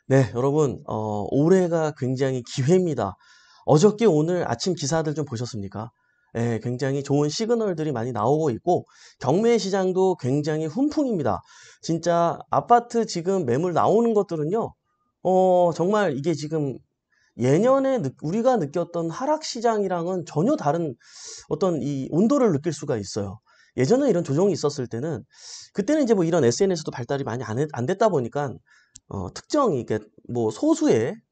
네, 여러분, 올해가 굉장히 기회입니다. 어저께 오늘 아침 기사들 좀 보셨습니까? 예, 굉장히 좋은 시그널들이 많이 나오고 있고, 경매 시장도 굉장히 훈풍입니다. 진짜 아파트 지금 매물 나오는 것들은요, 정말 이게 지금 예년에 우리가 느꼈던 하락 시장이랑은 전혀 다른 어떤 이 온도를 느낄 수가 있어요. 예전에 이런 조정이 있었을 때는, 그때는 이제 뭐 이런 SNS도 발달이 많이 안 됐다 보니까 특정이, 이게 뭐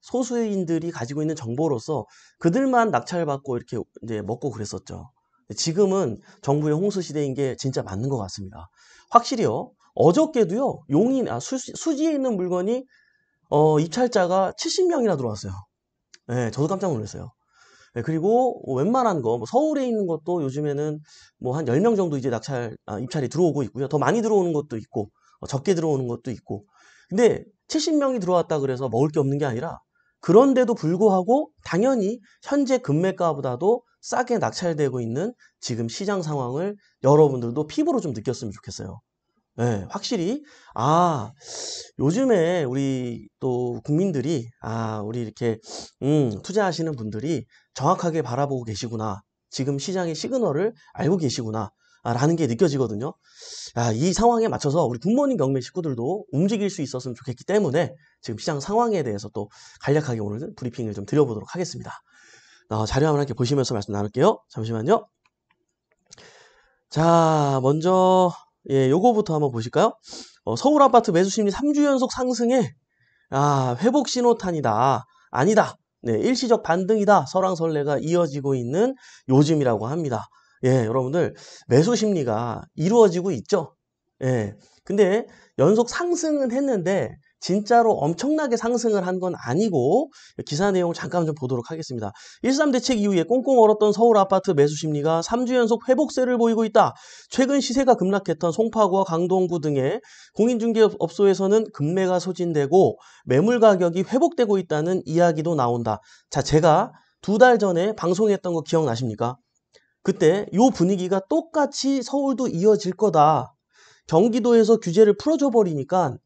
소수인들이 가지고 있는 정보로서 그들만 낙찰받고 이렇게 이제 먹고 그랬었죠. 지금은 정부의 홍수 시대인 게 진짜 맞는 것 같습니다. 확실히요. 어저께도요, 수지에 있는 물건이, 입찰자가 70명이나 들어왔어요. 네, 저도 깜짝 놀랐어요. 네, 그리고 웬만한 거, 뭐 서울에 있는 것도 요즘에는 뭐 한 10명 정도 이제 입찰이 들어오고 있고요. 더 많이 들어오는 것도 있고, 적게 들어오는 것도 있고. 근데 70명이 들어왔다 그래서 먹을 게 없는 게 아니라, 그런데도 불구하고 당연히 현재 금매가보다도 싸게 낙찰되고 있는 지금 시장 상황을 여러분들도 피부로 좀 느꼈으면 좋겠어요. 네, 확실히, 아, 요즘에 우리 또 국민들이, 우리 이렇게, 투자하시는 분들이 정확하게 바라보고 계시구나. 지금 시장의 시그널을 알고 계시구나. 라는 게 느껴지거든요. 이 상황에 맞춰서 우리 굿모닝 경매 식구들도 움직일 수 있었으면 좋겠기 때문에 지금 시장 상황에 대해서 또 간략하게 오늘 브리핑을 좀 드려보도록 하겠습니다. 자료 한번 이렇게 보시면서 말씀 나눌게요. 잠시만요. 자, 먼저, 요거부터 한번 보실까요? 서울 아파트 매수 심리 3주 연속 상승에, 회복 신호탄이다. 아니다. 네, 일시적 반등이다. 설왕설래가 이어지고 있는 요즘이라고 합니다. 예, 여러분들, 매수 심리가 이루어지고 있죠? 예. 근데 연속 상승은 했는데, 진짜로 엄청나게 상승을 한 건 아니고, 기사 내용 잠깐 좀 보도록 하겠습니다. 13 대책 이후에 꽁꽁 얼었던 서울 아파트 매수 심리가 3주 연속 회복세를 보이고 있다. 최근 시세가 급락했던 송파구와 강동구 등의 공인중개업소에서는 급매가 소진되고 매물 가격이 회복되고 있다는 이야기도 나온다. 자, 제가 2달 전에 방송했던 거 기억나십니까? 그때 요 분위기가 똑같이 서울도 이어질 거다. 경기도에서 규제를 풀어줘 버리니까,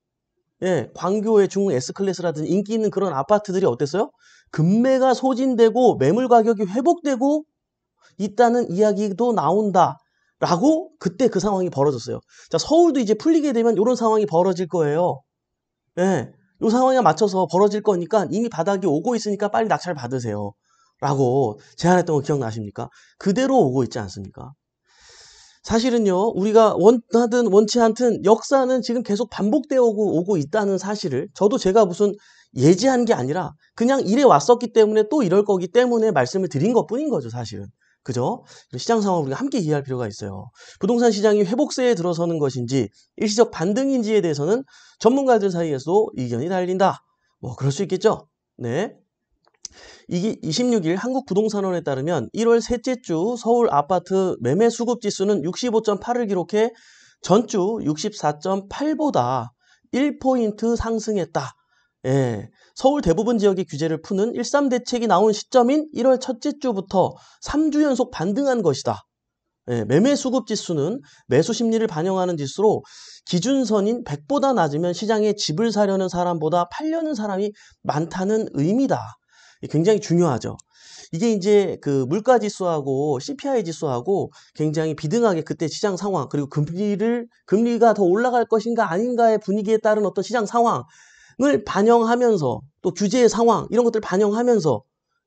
예, 광교의 중흥 S클래스라든지 인기 있는 그런 아파트들이 어땠어요? 급매가 소진되고 매물 가격이 회복되고 있다는 이야기도 나온다. 라고 그때 그 상황이 벌어졌어요. 자, 서울도 이제 풀리게 되면 이런 상황이 벌어질 거예요. 예, 요 상황에 맞춰서 벌어질 거니까 이미 바닥이 오고 있으니까 빨리 낙찰 받으세요. 라고 제안했던 거 기억나십니까? 그대로 오고 있지 않습니까? 사실은요, 우리가 원하든 원치 않든 역사는 지금 계속 반복되어 오고 있다는 사실을, 저도 제가 무슨 예지한 게 아니라 그냥 이래 왔었기 때문에 또 이럴 거기 때문에 말씀을 드린 것 뿐인 거죠, 사실은. 그죠? 시장 상황을 우리가 함께 이해할 필요가 있어요. 부동산 시장이 회복세에 들어서는 것인지 일시적 반등인지에 대해서는 전문가들 사이에서도 의견이 달린다. 뭐 그럴 수 있겠죠? 네. 이게 26일 한국부동산원에 따르면 1월 셋째 주 서울 아파트 매매 수급 지수는 65.8을 기록해 전주 64.8보다 1포인트 상승했다. 예, 서울 대부분 지역의 규제를 푸는 13 대책이 나온 시점인 1월 첫째 주부터 3주 연속 반등한 것이다. 예, 매매 수급 지수는 매수 심리를 반영하는 지수로 기준선인 100보다 낮으면 시장에 집을 사려는 사람보다 팔려는 사람이 많다는 의미다. 굉장히 중요하죠. 이게 이제 그 물가 지수하고 CPI 지수하고 굉장히 비등하게 그때 시장 상황, 그리고 금리가 더 올라갈 것인가 아닌가의 분위기에 따른 어떤 시장 상황을 반영하면서, 또 규제의 상황 이런 것들을 반영하면서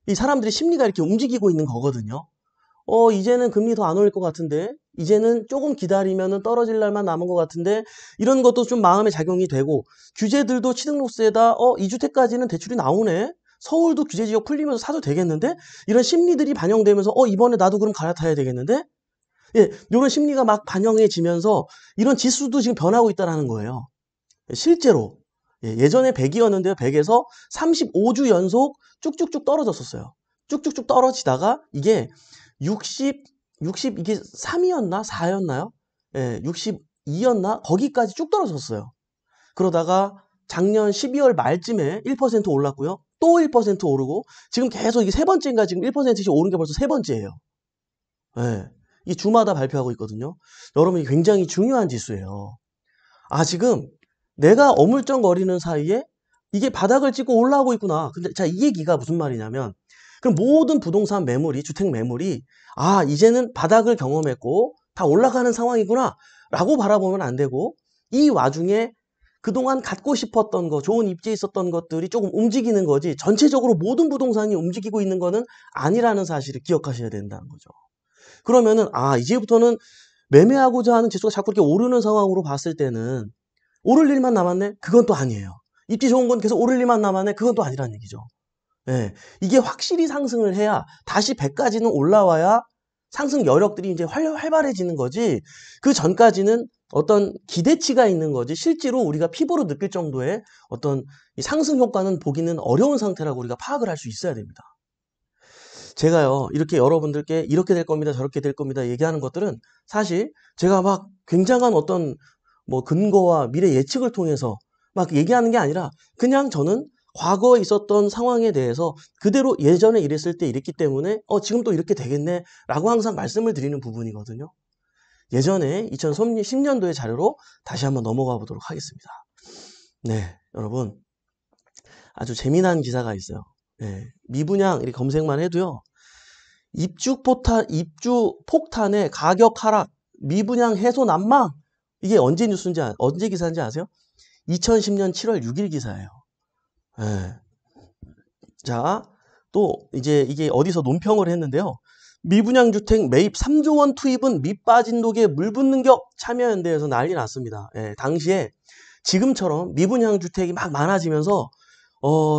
이 사람들의 심리가 이렇게 움직이고 있는 거거든요. 이제는 금리 더 안 올릴 것 같은데, 이제는 조금 기다리면은 떨어질 날만 남은 것 같은데, 이런 것도 좀 마음에 작용이 되고, 규제들도 취등록세에다, 2주택까지는 대출이 나오네? 서울도 규제 지역 풀리면서 사도 되겠는데? 이런 심리들이 반영되면서, 이번에 나도 그럼 갈아타야 되겠는데? 예, 이런 심리가 막 반영해지면서, 이런 지수도 지금 변하고 있다는 거예요. 실제로. 예전에 100이었는데요. 100에서 35주 연속 쭉쭉쭉 떨어졌었어요. 쭉쭉쭉 떨어지다가 이게 60 이게 3이었나? 4였나요? 예, 62였나? 거기까지 쭉 떨어졌어요. 그러다가 작년 12월 말쯤에 1% 올랐고요. 또 1% 오르고 지금 계속 이게 세 번째인가 지금 1%씩 오른 게 벌써 세 번째예요. 예. 이 주마다 발표하고 있거든요. 여러분, 이게 굉장히 중요한 지수예요. 지금 내가 어물쩡거리는 사이에 이게 바닥을 찍고 올라오고 있구나. 근데 자, 이 얘기가 무슨 말이냐면 그럼 모든 부동산 매물이 주택 매물이 아, 이제는 바닥을 경험했고 다 올라가는 상황이구나 라고 바라보면 안 되고 이 와중에 그동안 갖고 싶었던 거, 좋은 입지에 있었던 것들이 조금 움직이는 거지 전체적으로 모든 부동산이 움직이고 있는 거는 아니라는 사실을 기억하셔야 된다는 거죠. 그러면은 아, 이제부터는 매매하고자 하는 지수가 자꾸 이렇게 오르는 상황으로 봤을 때는 오를 일만 남았네? 그건 또 아니에요. 입지 좋은 건 계속 오를 일만 남았네? 그건 또 아니라는 얘기죠. 예, 이게 확실히 상승을 해야 다시 100까지는 올라와야 상승 여력들이 이제 활발해지는 거지. 그 전까지는 어떤 기대치가 있는 거지. 실제로 우리가 피부로 느낄 정도의 어떤 이 상승 효과는 보기는 어려운 상태라고 우리가 파악을 할 수 있어야 됩니다. 제가요, 이렇게 여러분들께 이렇게 될 겁니다, 저렇게 될 겁니다 얘기하는 것들은 사실 제가 막 굉장한 어떤 뭐 근거와 미래 예측을 통해서 막 얘기하는 게 아니라 그냥 저는 과거에 있었던 상황에 대해서 그대로 예전에 이랬을 때 이랬기 때문에 지금 또 이렇게 되겠네 라고 항상 말씀을 드리는 부분이거든요. 예전에 2010년도의 자료로 다시 한번 넘어가 보도록 하겠습니다. 네, 여러분 아주 재미난 기사가 있어요. 네, 미분양 이렇게 검색만 해도요. 입주 폭탄의 가격 하락, 미분양 해소 난망. 이게 언제 뉴스인지 언제 기사인지 아세요? 2010년 7월 6일 기사예요. 네. 자, 또 이제 이게 어디서 논평을 했는데요. 미분양 주택 매입 3조 원 투입은 밑빠진 독에 물 붓는 격 참여연대에서 난리 났습니다. 예, 당시에 지금처럼 미분양 주택이 막 많아지면서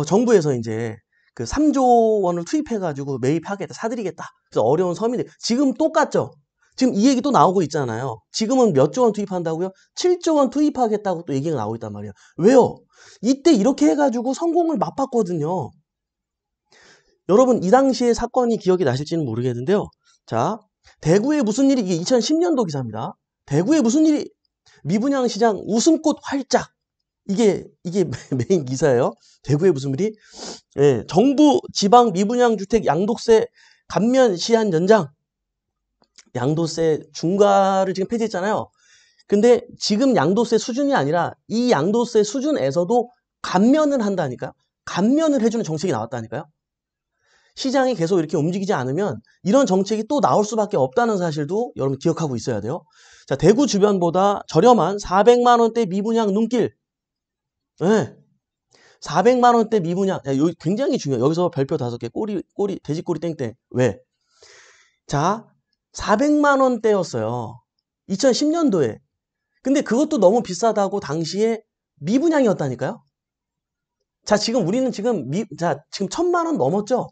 정부에서 이제 그 3조 원을 투입해가지고 매입하겠다, 사드리겠다. 그래서 어려운 서민들 지금 똑같죠. 지금 이 얘기 또 나오고 있잖아요. 지금은 몇 조 원 투입한다고요? 7조 원 투입하겠다고 또 얘기가 나오고 있단 말이에요. 왜요? 이때 이렇게 해가지고 성공을 맛봤거든요. 여러분 이 당시의 사건이 기억이 나실지는 모르겠는데요. 자, 대구에 무슨 일이 이게 2010년도 기사입니다. 대구에 무슨 일이 미분양 시장 웃음꽃 활짝 이게 메인 기사예요. 대구에 무슨 일이 예, 정부 지방 미분양 주택 양도세 감면 시한 연장 양도세 중과를 지금 폐지했잖아요. 근데 지금 양도세 수준이 아니라 이 양도세 수준에서도 감면을 한다니까요. 감면을 해주는 정책이 나왔다니까요. 시장이 계속 이렇게 움직이지 않으면 이런 정책이 또 나올 수밖에 없다는 사실도 여러분 기억하고 있어야 돼요. 자, 대구 주변보다 저렴한 400만 원대 미분양 눈길. 네. 400만 원대 미분양. 야, 여기 굉장히 중요해요. 여기서 별표 5개. 꼬리, 돼지꼬리 땡땡. 왜? 자, 400만 원대였어요. 2010년도에. 근데 그것도 너무 비싸다고 당시에 미분양이었다니까요. 자, 지금 우리는 지금 지금 1000만 원 넘었죠?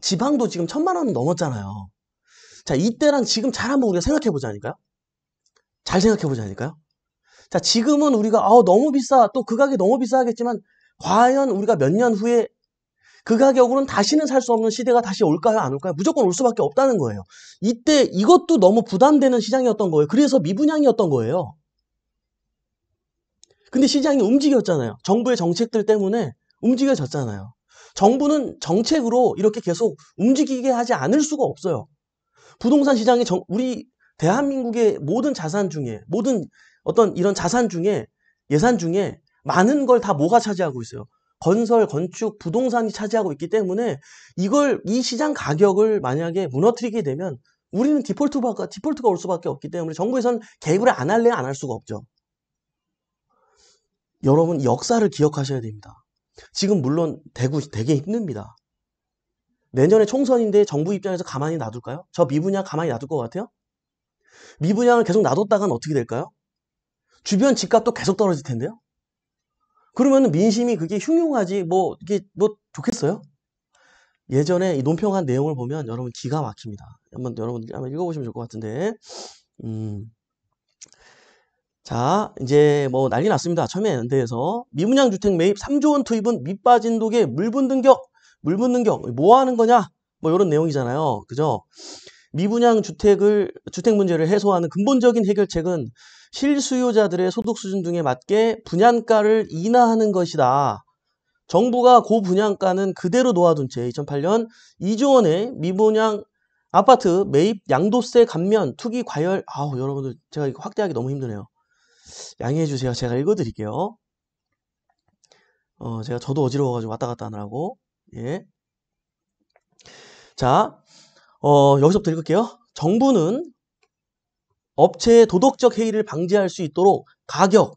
지방도 지금 1000만 원 넘었잖아요. 자, 이때랑 지금 잘 한번 우리가 생각해 보자니까요. 잘 생각해 보자니까요. 자, 지금은 우리가 너무 비싸. 또 그 가격이 너무 비싸겠지만 과연 우리가 몇 년 후에 그 가격으로는 다시는 살 수 없는 시대가 다시 올까요? 안 올까요? 무조건 올 수밖에 없다는 거예요. 이때 이것도 너무 부담되는 시장이었던 거예요. 그래서 미분양이었던 거예요. 근데 시장이 움직였잖아요. 정부의 정책들 때문에 움직여졌잖아요. 정부는 정책으로 이렇게 계속 움직이게 하지 않을 수가 없어요. 부동산 시장이 우리 대한민국의 모든 자산 중에 모든 어떤 이런 자산 중에 예산 중에 많은 걸 다 뭐가 차지하고 있어요. 건설, 건축, 부동산이 차지하고 있기 때문에 이 시장 가격을 만약에 무너뜨리게 되면 우리는 디폴트가 올 수밖에 없기 때문에 정부에서는 개입을 안 할래야 안 할 수가 없죠. 여러분 역사를 기억하셔야 됩니다. 지금 물론 대구 되게 힘듭니다. 내년에 총선인데 정부 입장에서 가만히 놔둘까요? 저 미분양 가만히 놔둘 것 같아요? 미분양을 계속 놔뒀다간 어떻게 될까요? 주변 집값도 계속 떨어질 텐데요? 그러면 민심이 그게 흉흉하지 이게 좋겠어요? 예전에 이 논평한 내용을 보면 여러분 기가 막힙니다. 여러분 한번 읽어보시면 좋을 것 같은데. 자, 이제 난리 났습니다. 첨예연대에서 미분양 주택 매입 3조 원 투입은 밑빠진 독에 물 붓는 격. 뭐 하는 거냐? 이런 내용이잖아요. 그죠? 미분양 주택 문제를 해소하는 근본적인 해결책은 실수요자들의 소득 수준 등에 맞게 분양가를 인하하는 것이다. 정부가 그 분양가는 그대로 놓아둔 채 2008년 2조 원의 미분양 아파트 매입 양도세 감면 투기 과열. 여러분들 제가 이거 확대하기 너무 힘드네요. 양해해 주세요. 제가 읽어드릴게요. 저도 어지러워가지고 왔다 갔다 하느라고. 예. 자, 여기서부터 읽을게요. 정부는 업체의 도덕적 해이를 방지할 수 있도록 가격,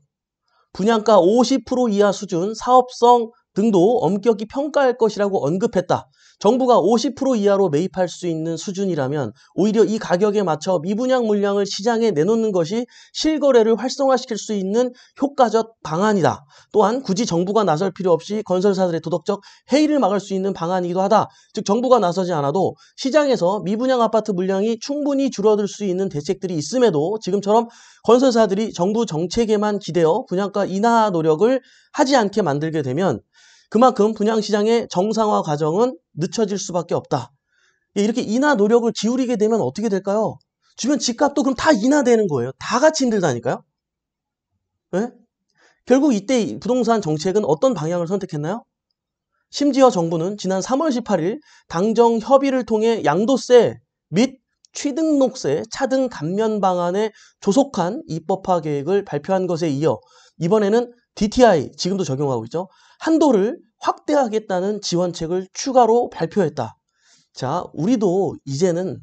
분양가 50% 이하 수준, 사업성 등도 엄격히 평가할 것이라고 언급했다. 정부가 50% 이하로 매입할 수 있는 수준이라면 오히려 이 가격에 맞춰 미분양 물량을 시장에 내놓는 것이 실거래를 활성화시킬 수 있는 효과적 방안이다. 또한 굳이 정부가 나설 필요 없이 건설사들의 도덕적 해이를 막을 수 있는 방안이기도 하다. 즉 정부가 나서지 않아도 시장에서 미분양 아파트 물량이 충분히 줄어들 수 있는 대책들이 있음에도 지금처럼 건설사들이 정부 정책에만 기대어 분양가 인하 노력을 하지 않게 만들게 되면 그만큼 분양시장의 정상화 과정은 늦춰질 수밖에 없다. 이렇게 인하 노력을 기울이게 되면 어떻게 될까요? 주변 집값도 그럼 다 인하되는 거예요. 다 같이 힘들다니까요. 네? 결국 이때 부동산 정책은 어떤 방향을 선택했나요? 심지어 정부는 지난 3월 18일 당정 협의를 통해 양도세 및 취등록세 차등 감면 방안에 조속한 입법화 계획을 발표한 것에 이어 이번에는 DTI, 지금도 적용하고 있죠. 한도를 확대하겠다는 지원책을 추가로 발표했다. 자, 우리도 이제는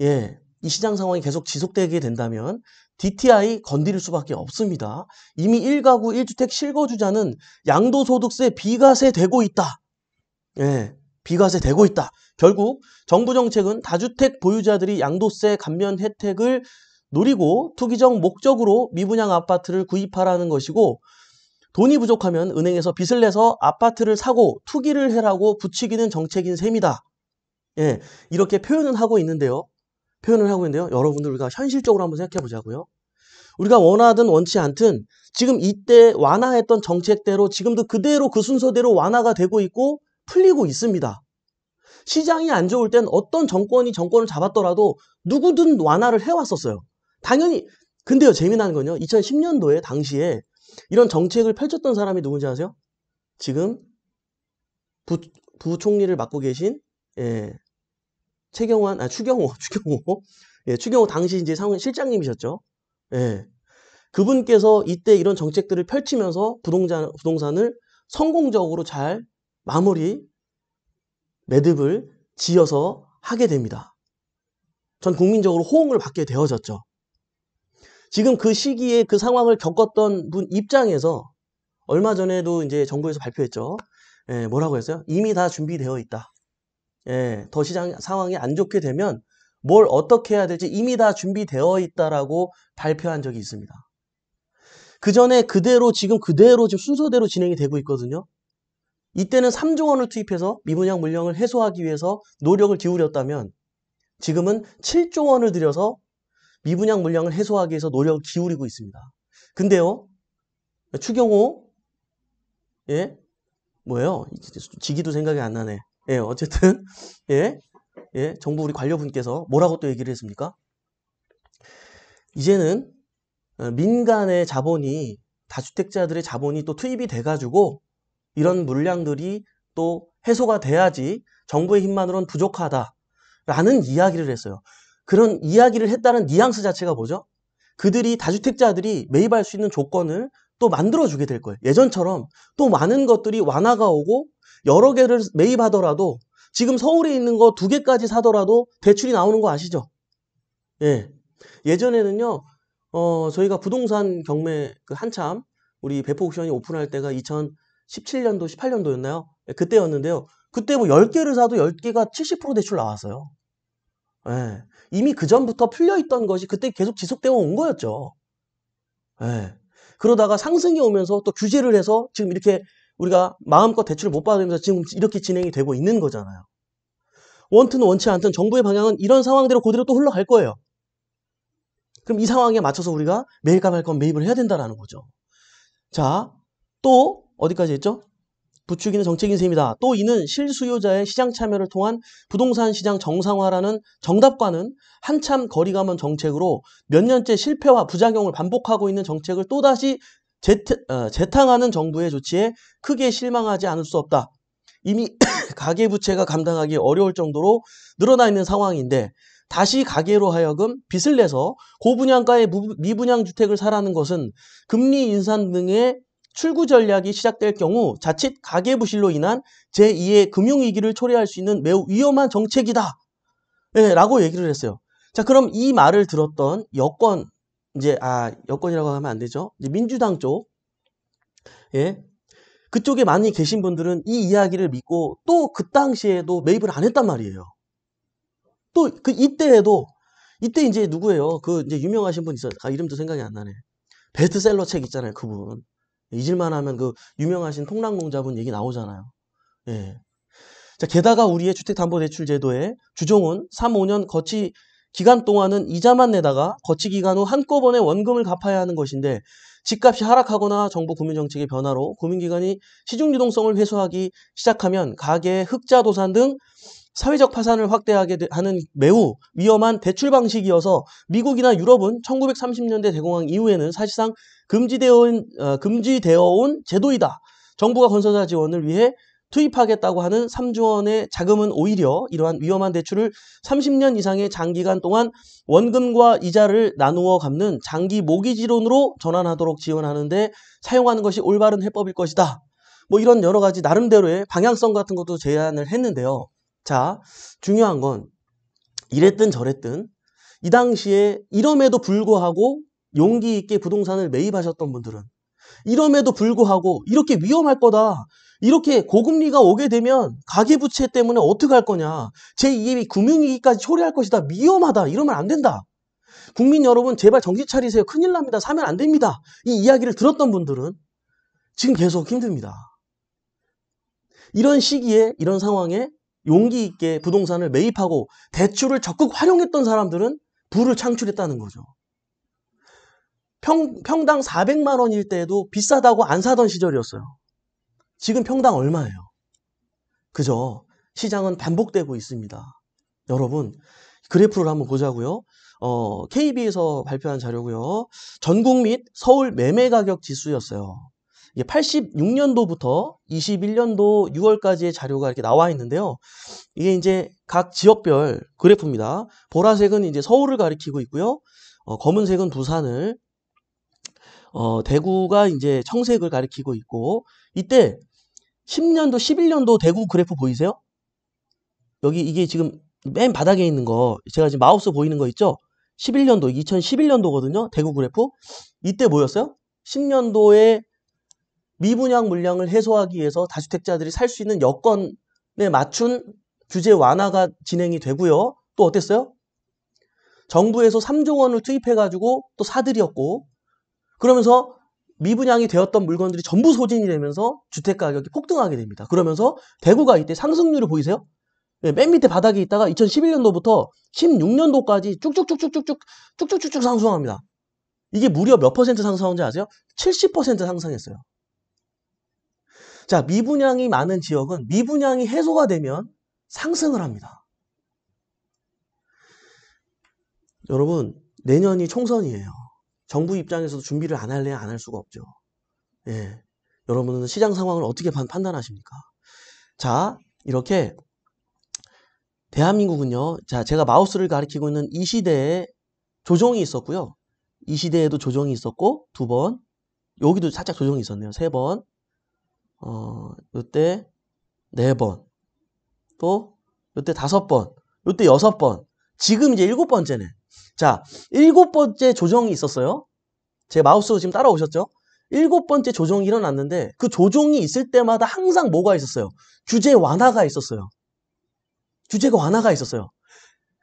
이 시장 상황이 계속 지속되게 된다면 DTI 건드릴 수밖에 없습니다. 이미 1가구 1주택 실거주자는 양도소득세 비과세 되고 있다. 비과세 되고 있다. 결국 정부 정책은 다주택 보유자들이 양도세 감면 혜택을 노리고 투기적 목적으로 미분양 아파트를 구입하라는 것이고 돈이 부족하면 은행에서 빚을 내서 아파트를 사고 투기를 해라고 부추기는 정책인 셈이다. 이렇게 표현을 하고 있는데요. 여러분들 우리가 현실적으로 한번 생각해 보자고요. 우리가 원하든 원치 않든 지금 이때 완화했던 정책대로 지금도 그대로 그 순서대로 완화가 되고 있고 풀리고 있습니다. 시장이 안 좋을 땐 어떤 정권이 정권을 잡았더라도 누구든 완화를 해왔었어요. 당연히. 근데요, 재미난 건요. 2010년도에 당시에 이런 정책을 펼쳤던 사람이 누군지 아세요? 지금 부총리를 맡고 계신 추경호 당시 이제 실장님이셨죠. 그분께서 이때 이런 정책들을 펼치면서 부동산을 성공적으로 잘 매듭을 지어서 하게 됩니다. 전 국민적으로 호응을 받게 되어졌죠. 지금 그 시기에 그 상황을 겪었던 분 입장에서 얼마 전에도 이제 정부에서 발표했죠. 뭐라고 했어요? 이미 다 준비되어 있다. 더 시장 상황이 안 좋게 되면 뭘 어떻게 해야 될지 이미 다 준비되어 있다라고 발표한 적이 있습니다. 그 전에 지금 순서대로 진행이 되고 있거든요. 이때는 3조 원을 투입해서 미분양 물량을 해소하기 위해서 노력을 기울였다면 지금은 7조 원을 들여서 미분양 물량을 해소하기 위해서 노력을 기울이고 있습니다. 근데요, 추경호, 뭐예요? 지기도 생각이 안 나네. 어쨌든, 정부 우리 관료분께서 뭐라고 또 얘기를 했습니까? 이제는 민간의 자본이, 다주택자들의 자본이 또 투입이 돼가지고 이런 물량들이 또 해소가 돼야지 정부의 힘만으로는 부족하다라는 이야기를 했어요. 그런 이야기를 했다는 뉘앙스 자체가 뭐죠? 다주택자들이 매입할 수 있는 조건을 또 만들어주게 될 거예요. 예전처럼 또 많은 것들이 완화가 오고 여러 개를 매입하더라도 지금 서울에 있는 거 2개까지 사더라도 대출이 나오는 거 아시죠? 예전에는요, 저희가 부동산 경매 한참 우리 배포 옥션이 오픈할 때가 2017년도, 18년도였나요? 그때였는데요. 그때 뭐 10개를 사도 10개가 70% 대출 나왔어요. 이미 그 전부터 풀려있던 것이 그때 계속 지속되어 온 거였죠. 그러다가 상승이 오면서 또 규제를 해서 지금 이렇게 우리가 마음껏 대출을 못 받으면서 지금 이렇게 진행이 되고 있는 거잖아요. 원든 원치 않든 정부의 방향은 이런 상황대로 그대로 또 흘러갈 거예요. 그럼 이 상황에 맞춰서 우리가 매일까 말 건 매입을 해야 된다는 거죠. 자, 또 어디까지 했죠? 부추기는 정책인 셈이다. 또 이는 실수요자의 시장 참여를 통한 부동산 시장 정상화라는 정답과는 한참 거리가 먼 정책으로 몇 년째 실패와 부작용을 반복하고 있는 정책을 또다시 재탕하는 정부의 조치에 크게 실망하지 않을 수 없다. 이미 가계부채가 감당하기 어려울 정도로 늘어나 있는 상황인데 다시 가계로 하여금 빚을 내서 고분양가의 미분양 주택을 사라는 것은 금리 인상 등의 출구 전략이 시작될 경우 자칫 가계부실로 인한 제2의 금융위기를 초래할 수 있는 매우 위험한 정책이다. 네, 라고 얘기를 했어요. 자, 그럼 이 말을 들었던 여권, 여권이라고 하면 안 되죠. 이제 민주당 쪽, 예, 그쪽에 많이 계신 분들은 이 이야기를 믿고 또 그 당시에도 매입을 안 했단 말이에요. 또 그 이때 이제 누구예요? 그 이제 유명하신 분 있어요. 이름도 생각이 안 나네. 베스트셀러 책 있잖아요, 그분. 잊을만 하면 그 유명하신 통락농자분 얘기 나오잖아요. 예. 자, 게다가 우리의 주택담보대출제도에 주종은 3, 5년 거치 기간 동안은 이자만 내다가 거치 기간 후 한꺼번에 원금을 갚아야 하는 것인데 집값이 하락하거나 정부 금융정책의 변화로 금융기관이 시중유동성을 회수하기 시작하면 가계, 흑자 도산 등 사회적 파산을 확대하게 하는 매우 위험한 대출 방식이어서 미국이나 유럽은 1930년대 대공황 이후에는 사실상 금지되어 온 제도이다. 정부가 건설사 지원을 위해 투입하겠다고 하는 3조 원의 자금은 오히려 이러한 위험한 대출을 30년 이상의 장기간 동안 원금과 이자를 나누어 갚는 장기 모기지론으로 전환하도록 지원하는데 사용하는 것이 올바른 해법일 것이다. 뭐 이런 여러 가지 나름대로의 방향성 같은 것도 제안을 했는데요. 자, 중요한 건 이랬든 저랬든 이 당시에 이럼에도 불구하고 용기 있게 부동산을 매입하셨던 분들은 이럼에도 불구하고 이렇게 위험할 거다. 이렇게 고금리가 오게 되면 가계부채 때문에 어떻게 할 거냐. 제2의 금융위기까지 초래할 것이다. 위험하다. 이러면 안 된다. 국민 여러분 제발 정신 차리세요. 큰일 납니다. 사면 안 됩니다. 이 이야기를 들었던 분들은 지금 계속 힘듭니다. 이런 시기에 이런 상황에 용기 있게 부동산을 매입하고 대출을 적극 활용했던 사람들은 부를 창출했다는 거죠. 평당 400만 원일 때에도 비싸다고 안 사던 시절이었어요. 지금 평당 얼마예요? 그죠? 시장은 반복되고 있습니다. 여러분 그래프를 한번 보자고요. KB에서 발표한 자료고요. 전국 및 서울 매매가격 지수였어요. 이게 86년도부터 21년도 6월까지의 자료가 이렇게 나와 있는데요. 이게 이제 각 지역별 그래프입니다. 보라색은 이제 서울을 가리키고 있고요. 검은색은 부산을, 대구가 이제 청색을 가리키고 있고, 이때 10년도, 11년도 대구 그래프 보이세요? 여기 이게 지금 맨 바닥에 있는 거, 제가 지금 마우스 보이는 거 있죠? 11년도, 2011년도거든요. 대구 그래프. 이때 뭐였어요? 10년도에 미분양 물량을 해소하기 위해서 다주택자들이 살 수 있는 여건에 맞춘 규제 완화가 진행이 되고요. 또 어땠어요? 정부에서 3조 원을 투입해가지고 또 사들였고, 그러면서 미분양이 되었던 물건들이 전부 소진이 되면서 주택가격이 폭등하게 됩니다. 그러면서 대구가 이때 상승률을 보이세요? 네, 맨 밑에 바닥에 있다가 2011년도부터 16년도까지 쭉쭉쭉쭉쭉쭉 상승합니다. 이게 무려 몇 퍼센트 상승한지 아세요? 70% 상승했어요. 자, 미분양이 많은 지역은 미분양이 해소가 되면 상승을 합니다. 여러분, 내년이 총선이에요. 정부 입장에서도 준비를 안 할래야 안 할 수가 없죠. 예. 여러분은 시장 상황을 어떻게 판단하십니까? 자, 이렇게 대한민국은요. 자, 제가 마우스를 가리키고 있는 이 시대에 조정이 있었고요. 이 시대에도 조정이 있었고 2번. 여기도 살짝 조정이 있었네요. 3번. 요때 4번. 또 요때 5번. 요때 6번. 지금 이제 7번째네. 자, 7번째 조정이 있었어요. 제 마우스로 지금 따라오셨죠? 7번째 조정이 일어났는데 그 조정이 있을 때마다 항상 뭐가 있었어요? 규제 완화가 있었어요. 규제가 완화가 있었어요.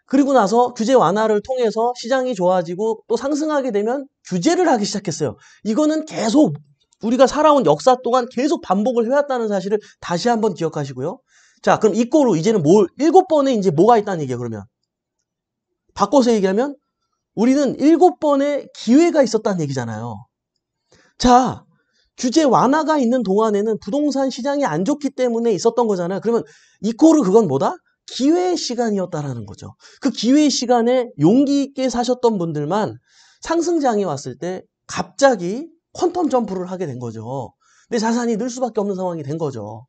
그리고 나서 규제 완화를 통해서 시장이 좋아지고 또 상승하게 되면 규제를 하기 시작했어요. 이거는 계속 우리가 살아온 역사 동안 계속 반복을 해왔다는 사실을 다시 한번 기억하시고요. 자, 그럼 이 꼴로 이제는 7번에 이제 뭐가 있다는 얘기예요, 그러면. 바꿔서 얘기하면 우리는 7번의 기회가 있었다는 얘기잖아요. 자, 규제 완화가 있는 동안에는 부동산 시장이 안 좋기 때문에 있었던 거잖아요. 그러면 이코르 그건 뭐다? 기회의 시간이었다라는 거죠. 그 기회의 시간에 용기 있게 사셨던 분들만 상승장이 왔을 때 갑자기 퀀텀 점프를 하게 된 거죠. 내 자산이 늘 수밖에 없는 상황이 된 거죠.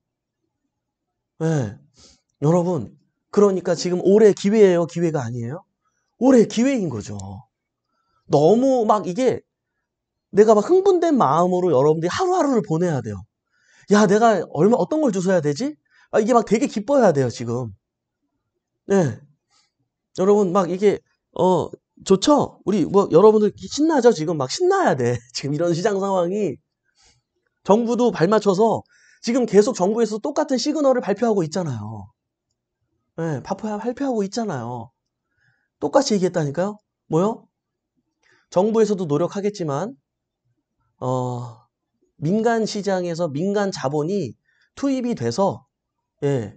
네. 여러분, 그러니까 지금 올해 기회예요? 기회가 아니에요? 올해 기회인 거죠. 너무 막 이게 내가 막 흥분된 마음으로 여러분들이 하루하루를 보내야 돼요. 야, 내가 어떤 걸 주워야 되지? 이게 막 되게 기뻐야 돼요, 지금. 네. 여러분, 막 이게, 좋죠? 우리, 여러분들 신나죠? 지금 막 신나야 돼. 지금 이런 시장 상황이. 정부도 발맞춰서 지금 계속 정부에서 똑같은 시그널을 발표하고 있잖아요. 네, 발표하고 있잖아요. 똑같이 얘기했다니까요? 뭐요? 정부에서도 노력하겠지만, 민간 시장에서 민간 자본이 투입이 돼서, 예,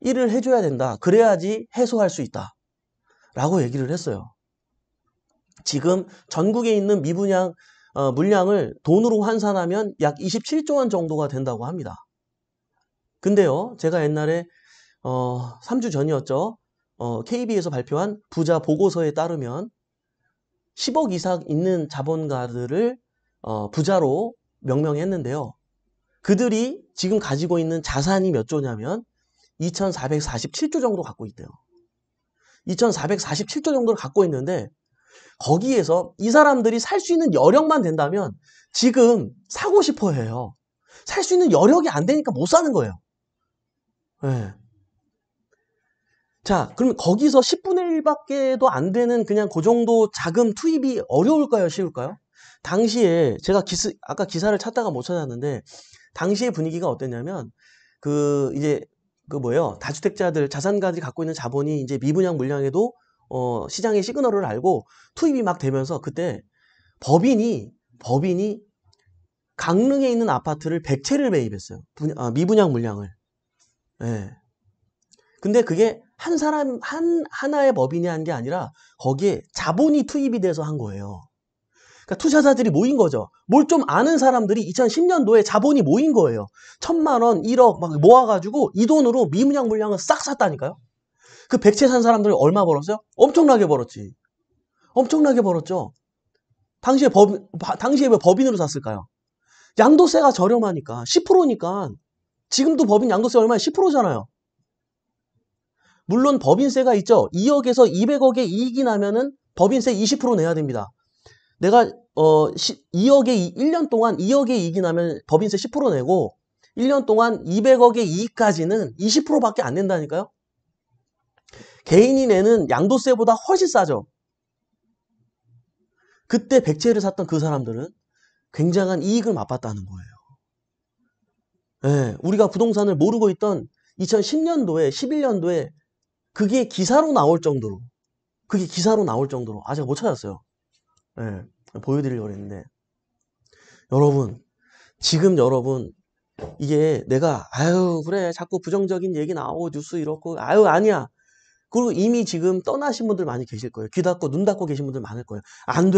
일을 해줘야 된다. 그래야지 해소할 수 있다. 라고 얘기를 했어요. 지금 전국에 있는 미분양, 물량을 돈으로 환산하면 약 27조 원 정도가 된다고 합니다. 근데요, 제가 옛날에, 3주 전이었죠. KB에서 발표한 부자 보고서에 따르면 10억 이상 있는 자본가들을 부자로 명명했는데요. 그들이 지금 가지고 있는 자산이 몇 조냐면 2,447조 정도 갖고 있대요. 2,447조 정도를 갖고 있는데 거기에서 이 사람들이 살 수 있는 여력만 된다면 지금 사고 싶어 해요. 살 수 있는 여력이 안 되니까 못 사는 거예요. 네. 자, 그럼 거기서 10분의 1밖에도 안 되는 그냥 그 정도 자금 투입이 어려울까요? 쉬울까요? 당시에 제가 아까 기사를 찾다가 못 찾았는데 당시의 분위기가 어땠냐면 이제 뭐예요? 다주택자들, 자산가들이 갖고 있는 자본이 이제 미분양 물량에도 시장의 시그널을 알고 투입이 막 되면서 그때 법인이 강릉에 있는 아파트를 100채를 매입했어요. 미분양 물량을. 예. 근데 그게 한 사람, 하나의 법인이 한 게 아니라 거기에 자본이 투입이 돼서 한 거예요. 그러니까 투자자들이 모인 거죠. 뭘 좀 아는 사람들이 2010년도에 자본이 모인 거예요. 1,000만 원, 1억 막 모아가지고 이 돈으로 미분양 물량을 싹 샀다니까요. 그 100채 산 사람들이 얼마 벌었어요? 엄청나게 벌었지. 엄청나게 벌었죠. 당시에 왜 법인으로 샀을까요? 양도세가 저렴하니까 10%니까 지금도 법인 양도세 얼마야? 10%잖아요. 물론 법인세가 있죠. 2억에서 200억의 이익이 나면은 법인세 20% 내야 됩니다. 내가 1년 동안 2억의 이익이 나면 법인세 10% 내고 1년 동안 200억의 이익까지는 20%밖에 안 낸다니까요. 개인이 내는 양도세보다 훨씬 싸죠. 그때 100채를 샀던 그 사람들은 굉장한 이익을 맛봤다는 거예요. 네, 우리가 부동산을 모르고 있던 2010년도에 11년도에 그게 기사로 나올 정도로 아직 못 찾았어요. 네, 보여드리려고 했는데 여러분 이게 내가 그래 자꾸 부정적인 얘기 나오고 뉴스 이렇고 아니야. 그리고 이미 지금 떠나신 분들 많이 계실 거예요. 귀 닫고 눈 닫고 계신 분들 많을 거예요. 안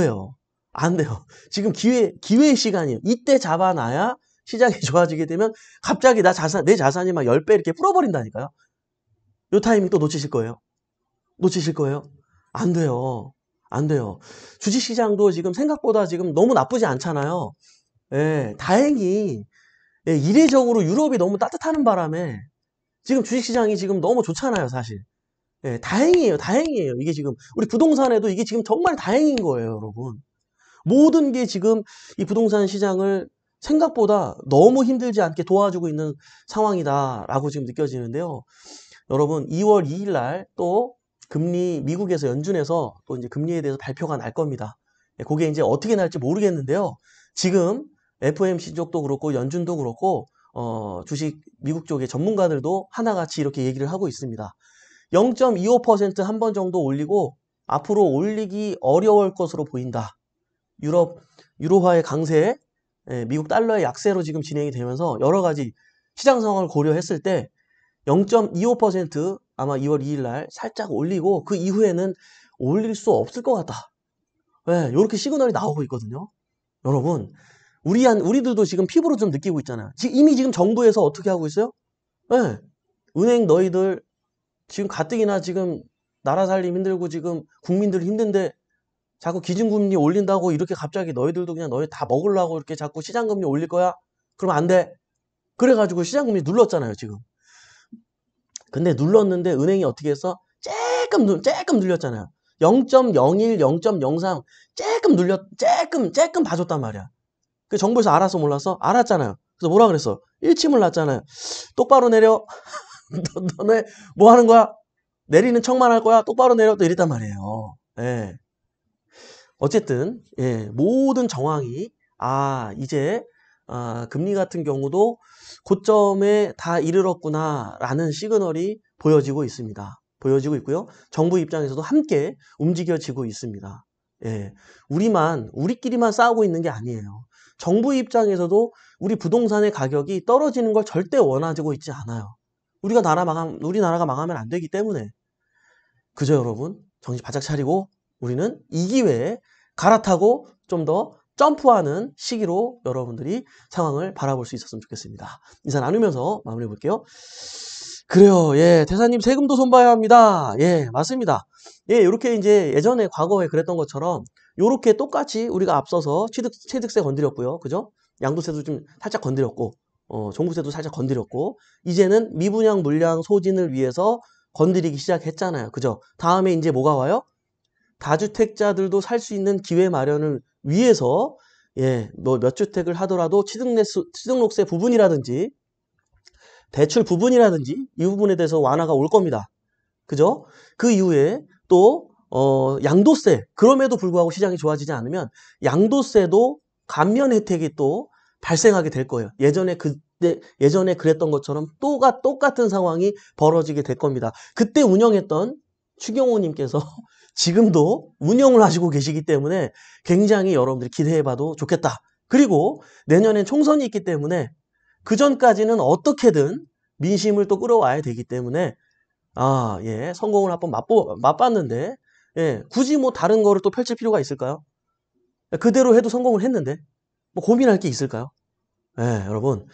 돼요. 지금 기회의 시간이에요. 이때 잡아놔야 시장이 좋아지게 되면 갑자기 내 자산이 막 10배 이렇게 불어버린다니까요. 요 타이밍 또 놓치실 거예요. 안 돼요. 안 돼요. 주식시장도 지금 생각보다 지금 너무 나쁘지 않잖아요. 예, 다행히 이례적으로 유럽이 너무 따뜻하는 바람에 지금 주식시장이 지금 너무 좋잖아요, 사실. 예, 다행이에요. 이게 지금 우리 부동산에도 이게 지금 정말 다행인 거예요, 여러분. 모든 게 지금 이 부동산 시장을 생각보다 너무 힘들지 않게 도와주고 있는 상황이다라고 지금 느껴지는데요. 여러분, 2월 2일 날 또 미국에서 연준에서 또 이제 금리에 대해서 발표가 날 겁니다. 그게 이제 어떻게 날지 모르겠는데요. 지금 FOMC 쪽도 그렇고 연준도 그렇고 주식 미국 쪽의 전문가들도 하나같이 이렇게 얘기를 하고 있습니다. 0.25% 한 번 정도 올리고 앞으로 올리기 어려울 것으로 보인다. 유로화의 강세, 미국 달러의 약세로 지금 진행이 되면서 여러 가지 시장 상황을 고려했을 때 0.25% 아마 2월 2일 날 살짝 올리고 그 이후에는 올릴 수 없을 것 같다. 이렇게 시그널이 나오고 있거든요. 여러분, 우리들도 지금 피부로 좀 느끼고 있잖아요. 이미 지금 정부에서 어떻게 하고 있어요? 은행 너희들 지금 가뜩이나 지금 나라 살림 힘들고 지금 국민들 힘든데 자꾸 기준금리 올린다고 이렇게 갑자기 너희들도 그냥 너희 다 먹으려고 이렇게 자꾸 시장금리 올릴 거야? 그러면 안 돼. 그래가지고 시장금리 눌렀잖아요, 지금. 근데 눌렀는데 은행이 어떻게 했어? 조금 눌렸잖아요. 0.01, 0.03 조금 봐줬단 말이야. 그 정부에서 알았어 몰랐어? 알았잖아요. 그래서 뭐라 그랬어? 일침을 놨잖아요. 똑바로 내려. 너네 뭐 하는 거야? 내리는 척만 할 거야? 똑바로 내려. 또 이랬단 말이에요. 예. 어쨌든 모든 정황이 이제 금리 같은 경우도 고점에 다 이르렀구나라는 시그널이 보여지고 있습니다. 보여지고 있고요. 정부 입장에서도 함께 움직여지고 있습니다. 우리끼리만 싸우고 있는 게 아니에요. 정부 입장에서도 우리 부동산의 가격이 떨어지는 걸 절대 원하고 있지 않아요. 우리나라가 망하면 안 되기 때문에. 그죠, 여러분? 정신 바짝 차리고 우리는 이 기회에 갈아타고 좀 더 점프하는 시기로 여러분들이 상황을 바라볼 수 있었으면 좋겠습니다. 인사 나누면서 마무리해 볼게요. 그래요. 대사님 세금도 손봐야 합니다. 맞습니다. 이렇게 이제 예전에 과거에 그랬던 것처럼 요렇게 똑같이 우리가 앞서서 취득세 건드렸고요. 그죠? 양도세도 좀 살짝 건드렸고, 종부세도 살짝 건드렸고, 이제는 미분양 물량 소진을 위해서 건드리기 시작했잖아요. 그죠? 다음에 이제 뭐가 와요? 다주택자들도 살 수 있는 기회 마련을 위해서 뭐 몇 주택을 하더라도 취득록세 부분이라든지 대출 부분이라든지 이 부분에 대해서 완화가 올 겁니다. 그죠? 그 이후에 또 양도세, 그럼에도 불구하고 시장이 좋아지지 않으면 양도세도 감면 혜택이 또 발생하게 될 거예요. 예전에 그랬던 것처럼 똑같은 상황이 벌어지게 될 겁니다. 그때 운영했던 추경호님께서 지금도 운영을 하시고 계시기 때문에 굉장히 여러분들이 기대해봐도 좋겠다. 그리고 내년엔 총선이 있기 때문에 그 전까지는 어떻게든 민심을 또 끌어와야 되기 때문에 성공을 한번 맛봤는데 굳이 뭐 다른 거를 또 펼칠 필요가 있을까요? 그대로 해도 성공을 했는데 뭐 고민할 게 있을까요? 여러분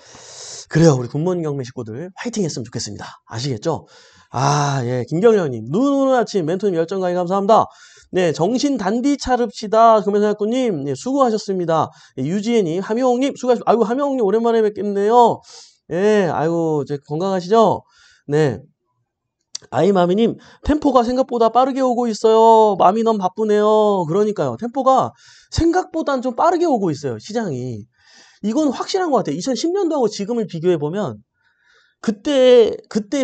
그래요. 우리 굿모닝 경매 식구들 화이팅 했으면 좋겠습니다. 아시겠죠? 김경련님 눈오는 아침 멘토님 열정 강의 감사합니다. 정신 단디 차릅시다. 금연사약구님 수고하셨습니다. 유지혜님, 함영님 수고하셨습니다. 아이고 함영님 오랜만에 뵙겠네요. 아이고 이제 건강하시죠? 아이마미님 템포가 생각보다 빠르게 오고 있어요. 마음이 너무 바쁘네요. 그러니까요. 템포가 생각보단 좀 빠르게 오고 있어요. 시장이. 이건 확실한 것 같아요. 2010년도하고 지금을 비교해보면 그때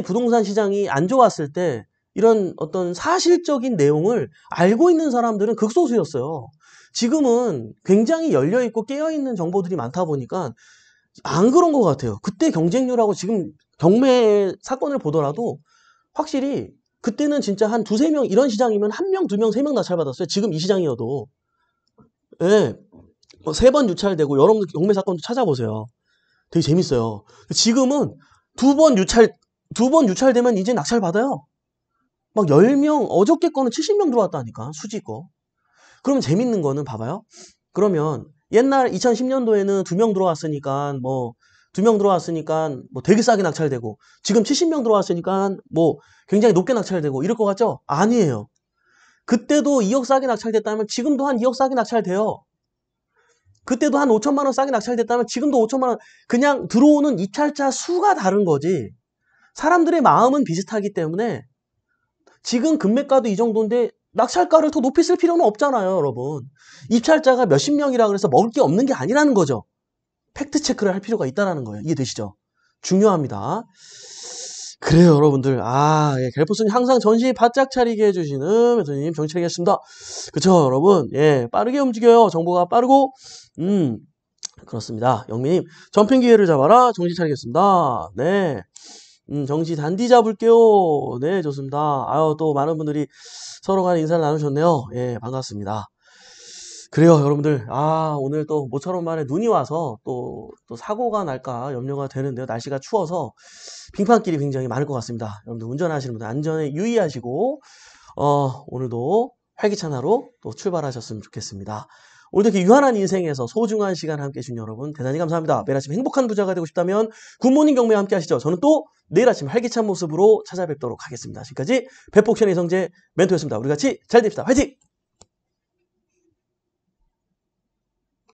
부동산 시장이 안 좋았을 때 이런 어떤 사실적인 내용을 알고 있는 사람들은 극소수였어요. 지금은 굉장히 열려있고 깨어있는 정보들이 많다 보니까 안 그런 것 같아요. 그때 경쟁률하고 지금 경매 사건을 보더라도 확실히 그때는 진짜 한 두세 명 이런 시장이면 한 명, 두 명, 세 명 낙찰받았어요. 지금 이 시장이어도. 3번 유찰되고 여러분 경매 사건도 찾아보세요. 되게 재밌어요. 지금은 두 번 유찰되면 이제 낙찰 받아요. 막 10명, 어저께 거는 70명 들어왔다니까, 수지 거. 그럼 재밌는 거는 봐봐요. 그러면 옛날 2010년도에는 2명 들어왔으니까 뭐 되게 싸게 낙찰되고 지금 70명 들어왔으니까 뭐 굉장히 높게 낙찰되고 이럴 것 같죠? 아니에요. 그때도 2억 싸게 낙찰됐다면 지금도 한 2억 싸게 낙찰돼요. 그때도 한 5천만 원 싸게 낙찰됐다면 지금도 5천만 원. 그냥 들어오는 입찰자 수가 다른 거지. 사람들의 마음은 비슷하기 때문에 지금 금매가도 이 정도인데 낙찰가를 더 높이 쓸 필요는 없잖아요, 여러분. 입찰자가 몇십 명이라 그래서 먹을 게 없는 게 아니라는 거죠. 팩트 체크를 할 필요가 있다는 거예요. 이해되시죠? 중요합니다. 그래요, 여러분들. 갤포스는 항상 정신 바짝 차리게 해주시는 멘토님 정신 차리겠습니다. 그쵸, 여러분. 빠르게 움직여요. 정보가 빠르고, 그렇습니다. 영민님, 점핑 기회를 잡아라. 정신 차리겠습니다. 정시 단디 잡을게요. 좋습니다. 또 많은 분들이 서로 간에 인사를 나누셨네요. 반갑습니다. 그래요, 여러분들. 오늘 또 모처럼 만에 눈이 와서 또 사고가 날까 염려가 되는데요. 날씨가 추워서 빙판길이 굉장히 많을 것 같습니다. 여러분들 운전하시는 분들 안전에 유의하시고, 오늘도 활기찬 하루 또 출발하셨으면 좋겠습니다. 오늘도 이렇게 유한한 인생에서 소중한 시간 함께 해주신 여러분 대단히 감사합니다. 매일 아침 행복한 부자가 되고 싶다면 굿모닝 경매 함께 하시죠. 저는 또 내일 아침 활기찬 모습으로 찾아뵙도록 하겠습니다. 지금까지 백복션의 성재 멘토였습니다. 우리 같이 잘 됩시다. 화이팅!